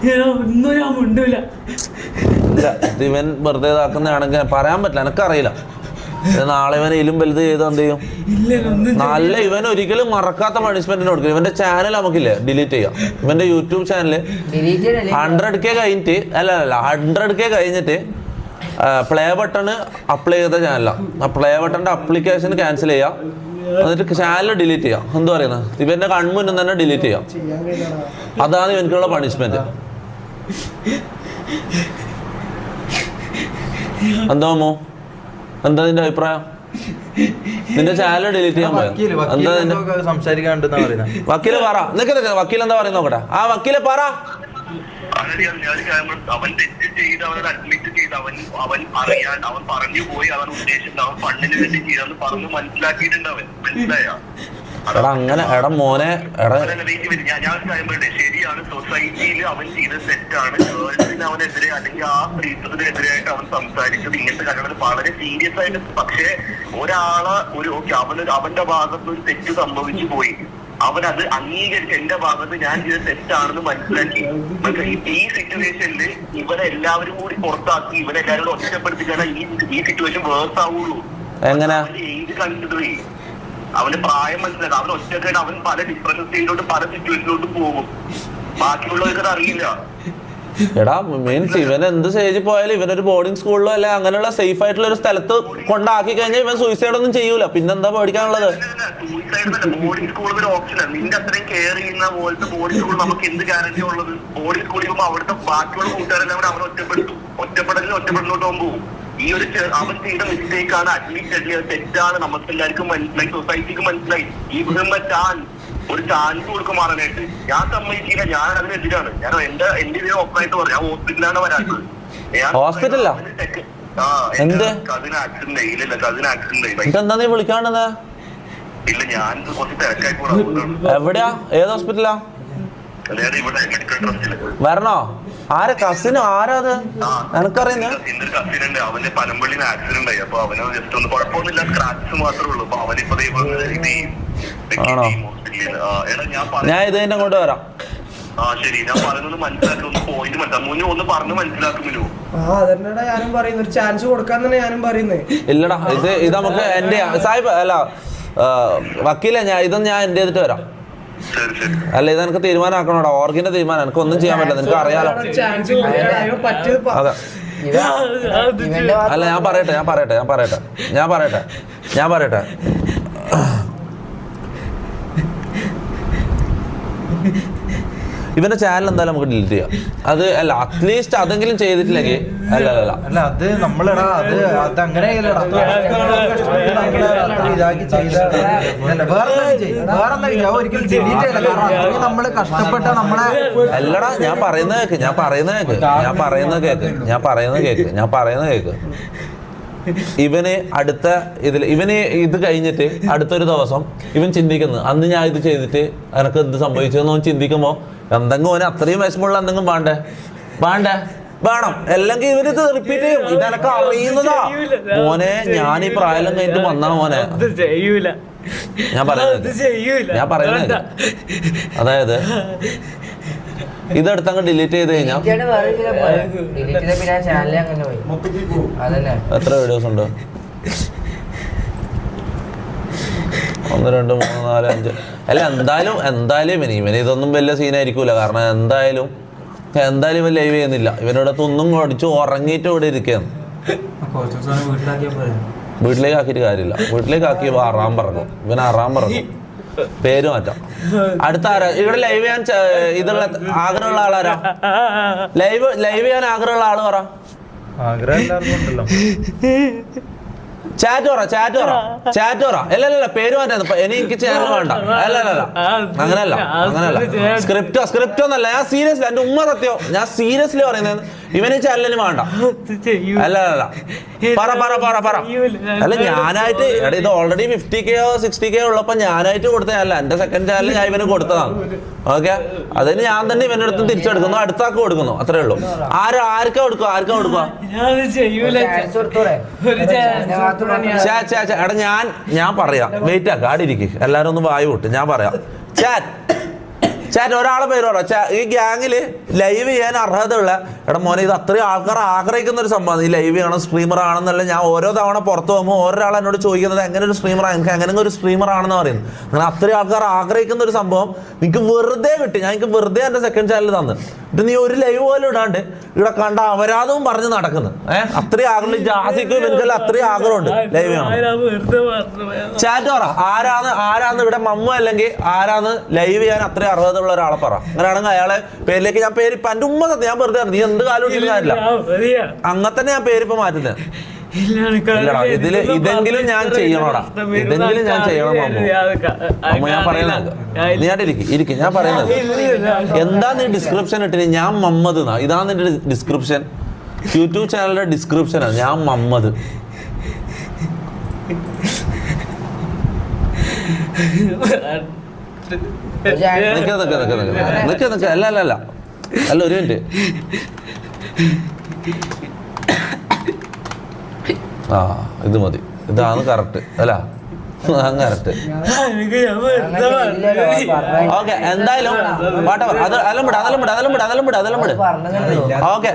ഒന്നും ഞാൻ മിണ്ടൂല. ഇവൻ വെറുതെ ഇതാക്കുന്നതാണെങ്കിൽ പറയാൻ പറ്റില്ല, എനിക്കറിയില്ല. നാളെ ഇവൻ ഇതിലും വലുത് ചെയ്ത് എന്ത് ചെയ്യും? നല്ല ഇവൻ ഒരിക്കലും മറക്കാത്ത പണിഷ്മെന്റിന് കൊടുക്കും. ഇവന്റെ ചാനൽ നമുക്കില്ലേ ഡിലീറ്റ് ചെയ്യാം. ഇവന്റെ യൂട്യൂബ് ചാനല് 100K കഴിഞ്ഞിട്ട് 100K കഴിഞ്ഞിട്ട് പ്ലേ ബട്ടണ് അപ്ലൈ ചെയ്ത ചാനലാണ്. ആ പ്ലേ ബട്ടന്റെ അപ്ലിക്കേഷൻ ക്യാൻസൽ ചെയ്യാം, എന്നിട്ട് ചാനൽ ഡിലീറ്റ് ചെയ്യാം. എന്താ പറയുന്നത്? ഇവന്റെ കൺമുന്നിൽ തന്നെ ഡിലീറ്റ് ചെയ്യാം. അതാണ് ഇവനക്കുള്ള പണിഷ്മെന്റ്. എന്താ എന്താ നിന്റെ അഭിപ്രായം? നിന്റെ ചാനൽ ഡിലീറ്റ് ചെയ്യാൻ പോയോ? വക്കീല് പറ. നിൽക്ക് വക്കീൽ എന്താ പറയുന്നത് നോക്കട്ടെ. ആ വക്കീല് പറ. അവൻ തെറ്റ് ചെയ്ത് അവനത് അഡ്മിറ്റ് ചെയ്ത് അവൻ അറിയാൻ അവൻ പറഞ്ഞു പോയി, അവൻ ഉദ്ദേശിച്ചത് അവൻ ഫണ്ടിന് വേണ്ടി ചെയ്തെന്ന് പറഞ്ഞ് മനസ്സിലാക്കിയിട്ടുണ്ട് അവൻ. മനസ്സിലായോ? അങ്ങനെ എടാ മോനെ ഞാൻ പറയുമ്പോഴേ ശരിയാണ്, സൊസൈറ്റിയിൽ അവൻ ചെയ്തത് തെറ്റാണ്. ഗേൾസിന് അവനെതിരെ അല്ലെങ്കിൽ ആ സ്ത്രീത്വത്തിനെതിരായിട്ട് അവൻ സംസാരിച്ചത് ഇങ്ങനത്തെ കാര്യങ്ങൾ വളരെ സീരിയസ് ആയിട്ട്. പക്ഷെ ഒരാളെ അവന്റെ ഭാഗത്ത് ഒരു തെറ്റ് സംഭവിച്ചു പോയി, അവനത് അംഗീകരിച്ച് എന്റെ ഭാഗത്ത് ഞാൻ ചെയ്ത തെറ്റാണെന്ന് മനസ്സിലാക്കി. ഈ സിറ്റുവേഷനിൽ ഇവരെല്ലാവരും കൂടി പുറത്താക്കി ഇവരെല്ലാവരും കൂടി ഒറ്റപ്പെടുത്തിക്കാണ് ഈ സിറ്റുവേഷൻ വേഴ്സ് ആവുള്ളൂ. എങ്ങനെ ഏത് കണ്ടിട്ട് അവന്റെ പ്രായം മനസ്സിലാക്കാം. അവൻ ഒറ്റക്കായിട്ട് അവൻ പല ഡിപ്രഷൻ സ്റ്റേജിലോട്ട് പല സിറ്റുവേഷനിലോട്ട് പോകും. ബാക്കിയുള്ളവർക്ക് അറിയില്ല. എടാ മീൻസ് ഇവൻ എന്ത് സ്റ്റേജിൽ പോയാലും ഇവനൊരു ബോർഡിംഗ് സ്കൂളിലോ അല്ലെ അങ്ങനെയുള്ള സേഫ് ആയിട്ടുള്ള ഒരു സ്ഥലത്ത് കൊണ്ടാക്കി കഴിഞ്ഞാൽ ഇവൻ സൂയിസൈഡ് ഒന്നും ചെയ്യൂല. പിന്നെന്താ പേടിക്കാനുള്ളത്? ബോർഡിംഗ് സ്കൂളിൽ ഒരു ഓപ്ഷനാണ്. നിന്റെ അത്രയും കെയർ ചെയ്യുന്ന പോലത്തെ ബോർഡിംഗ് സ്കൂളിൽ നമുക്ക് എന്ത് ഗ്യാരണ്ടി ഉള്ളത്? ബോർഡിംഗ് സ്കൂളിൽ പോകുമ്പോൾ അവിടുത്തെ ബാക്കിയുള്ള കൂട്ടുകാരെല്ലാം കൂടെ അവനെ ഒറ്റപ്പെടലിലോട്ട് പോകും. ഈ ഒരു അവൻ ചെയ്ത മിസ്റ്റേക്ക് ആണ്, അഡ്മിറ്റ് തെറ്റാണ്, നമുക്ക് എല്ലാവർക്കും മനസ്സിലായി, സൊസൈറ്റിക്ക് മനസ്സിലായി. ഈ ഒരു ചാൻസ് കൊടുക്കുമാറാനായിട്ട് ഞാൻ സമ്മതിക്കില്ല. ഞാൻ അതിനെതിരാണ്. ഞാൻ എന്റെ ഇതിനെ ഓപ്പണായിട്ട് പറഞ്ഞു. ഞാൻ ഹോസ്പിറ്റലാണ് വരാത്തത്. ഹോസ്പിറ്റലാ? കസിൻ ആക്സിഡന്റ് ഇല്ല, കസിൻ ആക്സിഡന്റ് എന്താ നീ വിളിക്കാണ്ടത്? ഇല്ല, ഞാൻ കുറച്ച് തിരക്കായി പോണ. എവിടെയാ? ഏത് ഹോസ്പിറ്റലാ? ഇവിടെ മെഡിക്കൽ ട്രസ്റ്റില്. വരണോ? ആരെ കസിനോ? ആരാ അത്? എനിക്കറിയുന്ന കസിൻ ഉണ്ട്. അവന്റെ പനമ്പള്ളിന് ആക്സിഡന്റ് ആയി. അപ്പൊ അവന് ജസ്റ്റ് ഒന്ന് കുഴപ്പമൊന്നുമില്ല, സ്ക്രാച്ചസ് മാത്രമേ ഉള്ളൂ. അപ്പൊ അവനിപ്പോ ആണോ? ഞാൻ ഇത് തന്നെ അങ്ങോട്ട് വരാം. ശരി, ഞാൻ പറയുന്നത് മനസ്സിലാക്കി ഒന്ന് പോയിന്റ് മനസ്സിലാക്കും. ഒന്ന് പറഞ്ഞ് മനസ്സിലാക്കുമല്ലോ. ഞാനും പറയുന്നു ഒരു ചാൻസ് കൊടുക്കാൻ തന്നെ ഞാനും പറയുന്നത്. ഇല്ലടാ, ഇത് നമുക്ക് എന്റെ സാഹിബ് അല്ല വക്കീല, ഇതൊന്നും ഞാൻ എന്റെ ചെയ്തിട്ട് വരാം. അല്ല, ഇത് എനിക്ക് തീരുമാനമാക്കണോടാ. ഓർഗിന്റെ തീരുമാനം. എനിക്ക് ഒന്നും ചെയ്യാൻ പറ്റില്ല, നിനക്ക് അറിയാലോ. അതെ. അല്ല, ഞാൻ പറയട്ടെ ഇവന്റെ ചാനൽ എന്തായാലും നമുക്ക് ഡിലീറ്റ് ചെയ്യാം. അത് അല്ല, അറ്റ്ലീസ്റ്റ് അതെങ്കിലും ചെയ്തിട്ടില്ലെങ്കിൽ അല്ല അത് നമ്മളെടാ അത് അങ്ങനെ അല്ലടാ, ഞാൻ പറയുന്നത് കേക്ക്. ഇവന് അടുത്ത ഇവന് ഇത് കഴിഞ്ഞിട്ട് അടുത്തൊരു ദിവസം ഇവൻ ചിന്തിക്കുന്നു, അന്ന് ഞാൻ ഇത് ചെയ്തിട്ട് എനക്ക് എന്ത് സംഭവിച്ചെന്ന് അവൻ ചിന്തിക്കുമ്പോ എന്തെങ്കിലും അവന് അത്രയും വിഷമമുള്ള എന്തെങ്കിലും വേണം. അല്ലെങ്കിൽ ഇവരിത് റിപ്പീറ്റ് ചെയ്യും. ഇതെനക്ക് അറിയുന്നതാ മോനെ. ഞാൻ ഈ പ്രായം കഴിഞ്ഞിട്ട് വന്നാ മോനെ. ഞാൻ പറയുന്നത് അതായത് ഇതെടുത്തങ്ങ് ഡിലീറ്റ് ചെയ്ത് കഴിഞ്ഞാൽ എത്ര വീഡിയോസ് ഉണ്ട്? 1 2 3 4 5. അല്ല, എന്തായാലും ഇവന് ഇതൊന്നും വലിയ സീനായിരിക്കൂല. കാരണം എന്തായാലും ഇവൻ ലൈവ് ചെയ്യുന്നില്ല. ഇവനോടത്ത് ഒന്നും അടിച്ചു ഉറങ്ങിയിട്ട് ഇവിടെ ഇരിക്കുകയാണ്. വീട്ടിലേക്ക് ആക്കിയിട്ട് കാര്യമില്ല. വീട്ടിലേക്ക് ആക്കി ഇവൻ അറാൻ പറക്കും. പേര് മാറ്റാം. അടുത്ത ആരാ ഇവിടെ ലൈവ് ചെയ്യാൻ ഇതുള്ള ആഗ്രഹമുള്ള ആളാരാ? ലൈവ് ചെയ്യാൻ ആഗ്രഹമുള്ള ആള് പറ. ചാറ്റ് പറ. അല്ലല്ല, പേര് മാറ്റാ. എനിക്ക് ചാനൽ വേണ്ട. അല്ലല്ല, അങ്ങനല്ല. സ്ക്രിപ്റ്റ് ഒന്നല്ല. ഞാൻ സീരിയസ്ലി, എന്റെ ഉമ്മ സത്യം, ഞാൻ സീരിയസ്ലി പറയുന്നത് ഇവന് ചാനലിന് വേണ്ട. അല്ലല്ല, പറ. അല്ല, ഞാനായിട്ട് ഇത് ഓൾറെഡി 50K 60K ഉള്ളപ്പോ ഞാനായിട്ട് കൊടുത്തതല്ല. എന്റെ സെക്കൻഡ് ചാനൽ ഞാൻ ഇവന് കൊടുത്തതാണ്. ഓക്കെ, അതിന് ഞാൻ തന്നെ ഇവന്റെ അടുത്ത് തിരിച്ചെടുക്കുന്നു, അടുത്താക്ക് കൊടുക്കുന്നു. അത്രേ ഉള്ളൂ. ആർക്കാ കൊടുക്കുക? എടാ, ഞാൻ പറയാം. വെയിറ്റ് ആക്ക, ആടിരിക്കും. എല്ലാരും ഒന്ന് വായു വിട്ട് ഞാൻ പറയാം. ചാറ്റ് ഒരാളെ പേര് പറ. ഈ ഗ്യാങ്ങില് ലൈവ് ചെയ്യാൻ അർഹതയുള്ള എടാ മോനെ, ഇത് അത്രയും ആൾക്കാർ ആഗ്രഹിക്കുന്ന ഒരു സംഭവമാണ്. ഈ ലൈവ് ചെയ്യണം, സ്ട്രീമർ ആണെന്നല്ല. ഞാൻ ഓരോ തവണ പുറത്ത് പോകുമ്പോൾ ഓരോരാൾ എന്നോട് ചോദിക്കുന്നത് എങ്ങനെ ഒരു സ്ട്രീമർ ആണ്, എനിക്ക് എങ്ങനെ ഒരു സ്ട്രീമർ ആണെന്ന് പറയുന്നത്. അങ്ങനെ അത്രയും ആൾക്കാർ ആഗ്രഹിക്കുന്ന ഒരു സംഭവം എനിക്ക് വെറുതെ കിട്ടി. ഞാൻ എനിക്ക് വെറുതെ എൻ്റെ സെക്കൻഡ് ചാനൽ തന്നു. ഇത് നീ ഒരു ലൈവ് പോലും ഇടാണ്ട് ഇവിടെ കണ്ട അപരാധവും പറഞ്ഞ് നടക്കുന്നു. അത്രയും ആഗ്രഹം ജാസിക്ക് എനിക്കെല്ലാം അത്രയും ആഗ്രഹമുണ്ട് ലൈവ് ചെയ്യണം. ചാറ്റ് പറ, ആരാന്ന് ഇവിടെ മമ്മു അല്ലെങ്കിൽ ആരാന്ന് ലൈവ് ചെയ്യാൻ അത്രയും അർഹതയുള്ള ഒരാളെ പറ. അങ്ങനെയാണെങ്കിൽ അയാളെ പേരിലേക്ക് ഞാൻ പേര് ഇപ്പൊ എൻ്റെ ഉമ്മ സത്യം ഞാൻ വെറുതെ നീ എന്ത് കാലം ഇട്ടിട്ട് കാര്യമില്ല. അങ്ങനെ തന്നെ ഞാൻ പേരിപ്പോ മാറ്റുന്നത്. ഇല്ലടാ, ഇതെങ്കിലും ഞാൻ ചെയ്യണോടാ, ഇതെങ്കിലും ഞാൻ ചെയ്യണം മമ്മു. അമ്മ ഞാൻ പറയുന്നത് നീ ഇരിക്കും ഞാൻ പറയുന്നത് എന്താ നീ ഡിസ്ക്രിപ്ഷൻ ഇട്ടിന് ഞാൻ മമ്മദ് എന്നാ. ഇതാണ് നിന്റെ ഡിസ്ക്രിപ്ഷൻ, യൂട്യൂബ് ചാനലിന്റെ ഡിസ്ക്രിപ്ഷനാണ് ഞാൻ മമ്മദ്. അല്ല ഒരു മിനിറ്റ്. ആ ഇത് മതി, ഇതാണ് കറക്റ്റ് അല്ല, കറക്റ്റ്. ഓക്കെ എന്തായാലും ഓക്കെ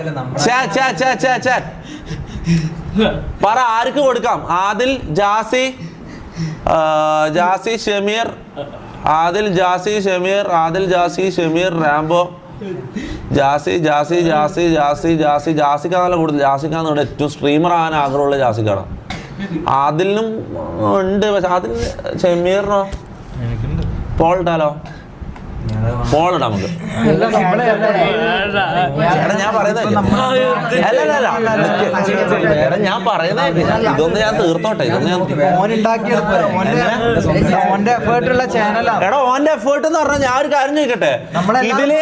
പറ ആർക്ക് കൊടുക്കാം. ആദിൽ, ജാസി, ഷമീർ, ആദിൽ, ജാസി, ഷമീർ, റാംബോ, ജാസിക്കാണല്ലോ കൂടുതൽ. ജാസിക്കാണ് ഇവിടെ ഏറ്റവും സ്ട്രീമർ ആകാൻ ആഗ്രഹമുള്ള ജാസിക്കാണ്. ആദിലിനും ഉണ്ട്, പക്ഷെ ആദിൽ ഷമീറിനോ പോൾ ഇട്ടാലോ? പോൾ ഇടാം നമുക്ക്. ഞാൻ പറയുന്നത് ഞാൻ പറയുന്നത് ഇതൊന്ന് ഞാൻ തീർത്തോട്ടെ. എടാ ഓന്റെ എഫേർട്ട് എന്ന് പറഞ്ഞാൽ ഞാൻ ഒരു കാര്യം ചോദിക്കട്ടെ. ഇതില്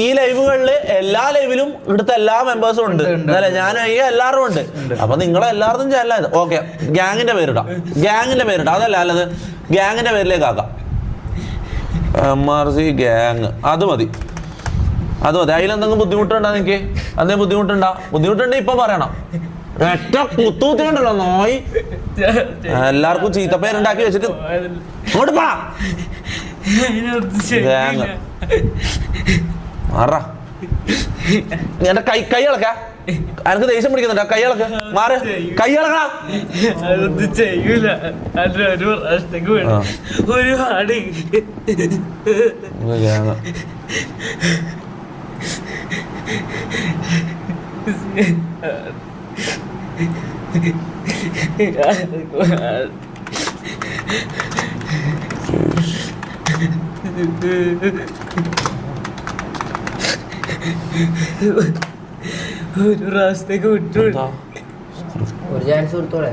ഈ ലൈവുകളില് എല്ലാ ലൈവിലും ഇവിടുത്തെ എല്ലാ മെമ്പേഴ്സും ഉണ്ട് അല്ലെ? ഞാൻ എല്ലാവരും ഉണ്ട്. അപ്പൊ നിങ്ങളെല്ലാവർക്കും ചാനൽ ഓക്കെ ഗ്യാങ്ങിന്റെ പേരിടാം, അതല്ല അല്ലത് ഗ്യാങ്ങിന്റെ പേരിലേക്ക് ആക്കാം. MRC ഗ്യാങ് അത് മതി. അതിലെന്തെങ്കിലും ബുദ്ധിമുട്ടുണ്ടോ? എനിക്ക് എന്തെങ്കിലും ബുദ്ധിമുട്ടുണ്ടെങ്കിൽ ഇപ്പൊ പറയണം. ഒറ്റ കുത്തുകുത്തിണ്ടല്ലോ നോയി. എല്ലാവർക്കും ചീത്തപ്പേരുണ്ടാക്കി വെച്ചിട്ട് ഇങ്ങോട്ട് പോടാ ഗ്യാങ്. മാറാ എന്റെ കൈ ഇളക്ക. എനിക്ക് ദേഷ്യം പിടിക്കുന്നുണ്ട്. കൈ ഇളക്ക, മാറ്, കൈ ഇളക്കടാ. ചെയ്യൂല ഒരുപാട് ഒരു പ്രാവശ്യത്തേക്ക് വിട്ടു. ഒരു ചാൻസ് കൊടുത്തോളെ.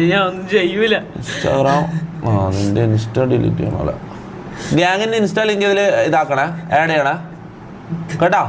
ഞാൻ ഒന്നും ചെയ്യൂല. നിന്റെ ഇൻസ്റ്റ ഡിലീറ്റ് ചെയ്യണോലെ. ഗ്യാങ്ങിന്റെ ഇൻസ്റ്റാ ലിങ്ക് ഇതിൽ ഇതാക്കണേ, ആഡ് ചെയ്യണേ കേട്ടോ.